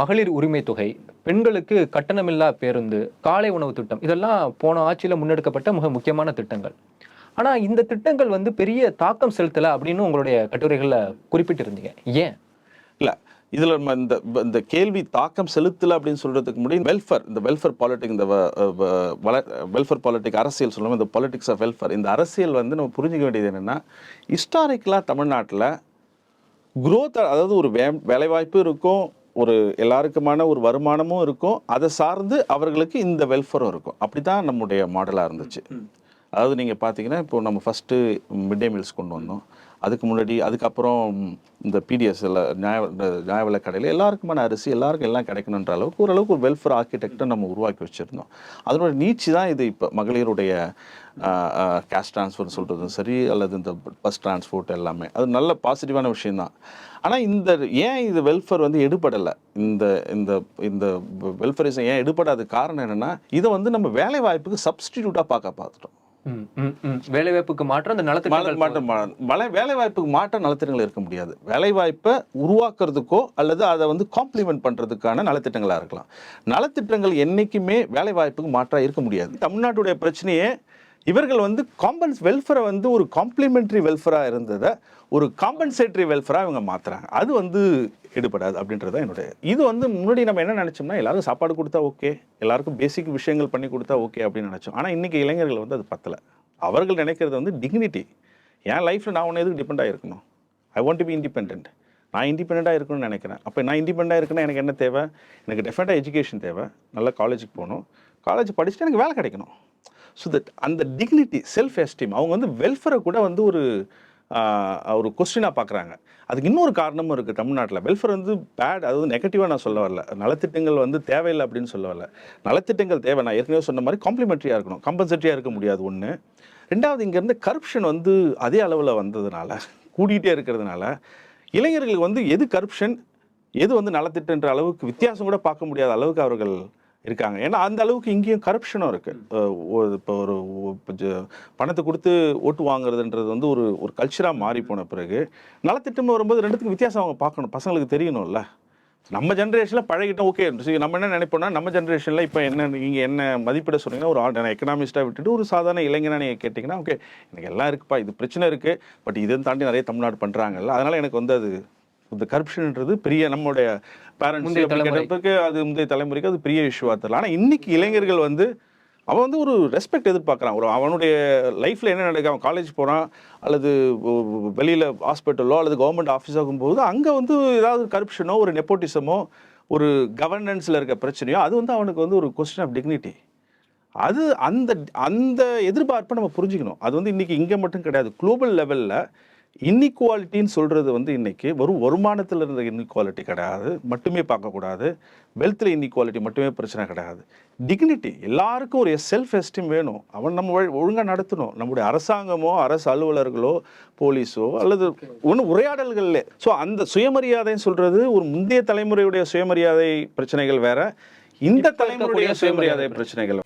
மகளிர் உரிமை தொகை, பெண்களுக்கு கட்டணமில்லா பேருந்து, காலை உணவு திட்டம் இதெல்லாம் போன ஆட்சியில முன்னெடுக்கப்பட்ட மிக முக்கியமான திட்டங்கள். ஆனா இந்த திட்டங்கள் வந்து பெரிய தாக்கம் செலுத்தல அப்படின்னு உங்களுடைய கட்டுரைகள்ல குறிப்பிட்டிருந்தீங்க. ஏன்? இல்ல. இதுல நம்ம இந்த இந்த கேள்வி தாக்கம் செலுத்தல அப்படின்னு சொல்றதுக்கு முன்னாடி வெல்ஃபேர் பாலிடிக் வெல்ஃபேர் பாலிடிக் அரசியல் சொல்லுவோம். இந்த பாலிடிக்ஸ் ஆஃப் வெல்ஃபேர், இந்த அரசியல் வந்து நம்ம புரிஞ்சுக்க வேண்டியது என்னன்னா, ஹிஸ்டாரிக்கலா தமிழ்நாட்டில் குரோத், அதாவது ஒரு வேலைவாய்ப்பு இருக்கும், ஒரு எல்லாருக்குமான ஒரு வருமானமும் இருக்கும், அதை சார்ந்து அவர்களுக்கு இந்த வெல்ஃபேரும் இருக்கும். அப்படிதான் நம்முடைய மாடலாக இருந்துச்சு. அதாவது நீங்கள் பார்த்தீங்கன்னா, இப்போ நம்ம ஃபஸ்ட்டு மிட் டே மீல்ஸ் கொண்டு வந்தோம். அதுக்கப்புறம் இந்த பிடிஎஸ்ல நியாய விலை கடையில் எல்லாருக்குமான அரிசி எல்லாருக்கும் எல்லாம் கிடைக்கணுன்ற அளவுக்கு ஓரளவுக்கு ஒரு வெல்ஃபேர் ஆர்கிடெக்டை நம்ம உருவாக்கி வச்சுருந்தோம். அதனோட நீட்சி தான் இது. இப்போ மகளிருடைய கேஷ் ட்ரான்ஸ்ஃபர்னு சொல்கிறதும் சரி, அல்லது இந்த பஸ் டிரான்ஸ்போர்ட் எல்லாமே அது நல்ல பாசிட்டிவான விஷயந்தான். ஆனால் ஏன் இது வெல்ஃபேர் வந்து எடுபடலை, இந்த இந்த இந்த வெல்ஃபேரிசம் ஏன் எடுபடாத காரணம் என்னென்னா, இதை வந்து நம்ம வேலை வாய்ப்புக்கு சப்ஸ்டிடியூட்டாக பார்த்துட்டோம். வேலைவாய்ப்புக்கு மாற்றம் அந்த வேலைவாய்ப்புக்கு மாற்றம் நலத்திட்டங்கள் இருக்க முடியாது. வேலைவாய்ப்பை உருவாக்குறதுக்கோ அல்லது அதை வந்து காம்ப்ளிமெண்ட் பண்ணுறதுக்கான நலத்திட்டங்களாக இருக்கலாம். நலத்திட்டங்கள் என்றைக்குமே வேலைவாய்ப்புக்கு மாற்றாக இருக்க முடியாது. தமிழ்நாட்டுடைய பிரச்சனையே இவர்கள் வந்து வெல்ஃபேரை வந்து ஒரு காம்ப்ளிமெண்ட்ரி வெல்ஃபேராக இருந்ததை ஒரு காம்பன்சேட்டரி வெல்ஃபேராக இவங்க மாற்றுறாங்க. அது வந்து எடுபடாது அப்படின்றது தான் என்னுடைய இது. வந்து முன்னாடி நம்ம என்ன நினச்சோம்னா, எல்லாருக்கும் சாப்பாடு கொடுத்தா ஓகே, எல்லாருக்கும் பேசிக் விஷயங்கள் பண்ணி கொடுத்தா ஓகே அப்படின்னு நினச்சோம். ஆனால் இன்றைக்கி இளைஞர்கள் வந்து அது பத்தலை. அவர்கள் நினைக்கிறது வந்து டிக்னிட்டி. என் லைஃப்பில் நான் ஒன்று எதுக்கு டிபெண்டாக இருக்கணும்? I want to be independent. நான் இண்டிபெண்ட்டாக இருக்கணும்னு நினைக்கிறேன். அப்போ நான் இண்டிபெண்ட்டாக இருக்குன்னா எனக்கு என்ன தேவை? எனக்கு டெஃபினட்டாக எஜுகேஷன் தேவை. நல்ல காலேஜுக்கு போகணும், காலேஜ் படிச்சுட்டு எனக்கு வேலை கிடைக்கணும். ஸோ தட் அந்த டிக்னிட்டி, செல்ஃப் எஸ்டீம், அவங்க வந்து வெல்ஃபேரை கூட வந்து ஒரு கொஸ்டினாக பார்க்குறாங்க. அதுக்கு இன்னொரு காரணமும் இருக்குது. தமிழ்நாட்டில் வெல்ஃபேர் வந்து பேட், அதாவது நெகட்டிவாக நான் சொல்ல வரல. நலத்திட்டங்கள் வந்து தேவையில்லை அப்படின்னு சொல்ல வரல. நலத்திட்டங்கள் தேவை. நான் ஏற்கனவே சொன்ன மாதிரி காம்ப்ளிமெண்ட்ரியாக இருக்கணும், கம்பல்சரியாக இருக்க முடியாது ஒன்று. ரெண்டாவது, இங்கேருந்து கரப்ஷன் வந்து அதே அளவில் வந்ததுனால, கூட்டிகிட்டே இருக்கிறதுனால, இளைஞர்களுக்கு வந்து எது கரப்ஷன் எது வந்து நலத்திட்டன்ற அளவுக்கு வித்தியாசம் கூட பார்க்க முடியாத அளவுக்கு அவர்கள் இருக்காங்க. ஏன்னா அந்த அளவுக்கு இங்கேயும் கரப்ஷனும் இருக்குது. இப்போ ஒரு பணத்தை கொடுத்து ஓட்டு வாங்குறதுன்றது வந்து ஒரு கல்ச்சராக மாறி போன பிறகு நலத்திட்டம் வரும்போது ரெண்டுத்துக்கும் வித்தியாசம் அவங்க பார்க்கணும், பசங்களுக்கு தெரியணும்ல. நம்ம ஜென்ரேஷனில் பழகிட்டோம், ஓகே. நம்ம என்ன நினைப்போம்னா, நம்ம ஜென்ரேஷனில் இப்போ என்ன நீங்கள் என்ன மதிப்பிட சொன்னீங்கன்னா, ஒரு எக்கனாமிஸ்ட்டாக விட்டுட்டு ஒரு சாதாரண இளைஞனாக நீங்கள் கேட்டிங்கன்னா, ஓகே எனக்கு எல்லாம் இருக்குப்பா, இது பிரச்சனை இருக்குது, பட் இதை தாண்டி நிறைய தமிழ்நாடு பண்ணுறாங்கல்ல, அதனால் எனக்கு வந்து அது இந்த கரப்ஷன்ன்றது பெரிய நம்மளுடைய பேரண்ட்ஸுக்கு அது முந்தைய தலைமுறைக்கு அது பெரிய இஷ்யூவாக தெரியல. ஆனால் இன்னைக்கு இளைஞர்கள் வந்து அவன் வந்து ஒரு ரெஸ்பெக்ட் எதிர்பார்க்குறான். ஒரு அவனுடைய லைஃப்பில் என்ன நடக்குது, அவன் காலேஜ் போகிறான் அல்லது வெளியில் ஹாஸ்பிட்டலோ அல்லது கவர்மெண்ட் ஆஃபீஸ் ஆகும்போது அங்கே வந்து ஏதாவது கரப்ஷனோ ஒரு நெப்போட்டிசமோ ஒரு கவர்னன்ஸில் இருக்க பிரச்சனையோ அது வந்து அவனுக்கு வந்து ஒரு கொஸ்டின் ஆஃப் டிக்னிட்டி. அது அந்த அந்த எதிர்பார்ப்பை நம்ம புரிஞ்சுக்கணும். அது வந்து இன்றைக்கி இங்கே மட்டும் கிடையாது, குளோபல் லெவலில் இன்இக்வாலிட்டின்னு சொல்கிறது வந்து இன்றைக்கி வருமானத்தில் இருந்த இன்இக்வாலிட்டி கிடையாது மட்டுமே பார்க்கக்கூடாது, வெல்த்தில் இன்இக்வாலிட்டி மட்டுமே பிரச்சனை கிடையாது. டிக்னிட்டி, எல்லாருக்கும் ஒரு செல்ஃப் எஸ்டீம் வேணும். அவன் நம்ம ஒழுங்காக நடத்தணும். நம்முடைய அரசாங்கமோ அரசு அலுவலர்களோ போலீஸோ அல்லது உரையாடல்கள்லே. ஸோ அந்த சுயமரியாதைன்னு சொல்கிறது ஒரு முந்தைய தலைமுறையுடைய சுயமரியாதை பிரச்சனைகள் வேற, இந்த தலைமுறையுடைய சுயமரியாதை பிரச்சனைகள்